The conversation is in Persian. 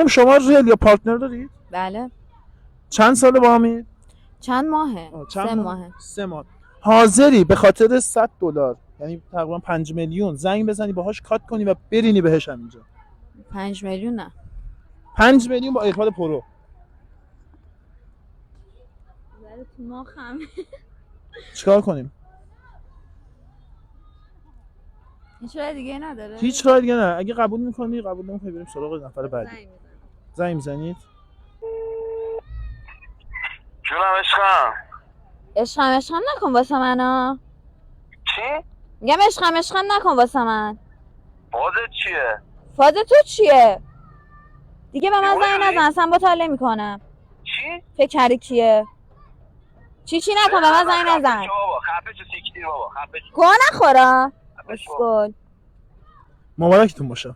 خانم شما ریل یا پارتنر دارید؟ بله. چند ساله با همید؟ چند ماهه؟ چند 3 ماهه. 3 ماه. حاضری به خاطر $100 یعنی تقریبا 5 میلیون زنگ بزنی باهاش کات کنی و برینی بهش همینجا؟ 5 میلیون نه. 5 میلیون با ایپاد پرو. بله تو ماخم. چیکار کنیم؟ هیچ راه دیگه نداره؟ هیچ راه دیگه نه. اگه قبول میکنی قبول نمیکنی بریم سراغ نفر بعدی. زنگ میزنید؟ جونم عشقم. عشقم نکن واسه من. چی؟ میگم عشقم نکن واسه من. فازت چیه؟ فاز تو چیه؟ دیگه به من زنگ دیوونه نزن، اصلا باطله میکنم. چی؟ فکر کردی کیه؟ چی نکن، به من زنگ نزن. خفه شو سیکتیر بابا، خفه شو. گوه نخورا. خفه شو. اسکل. مبارکتون باشه.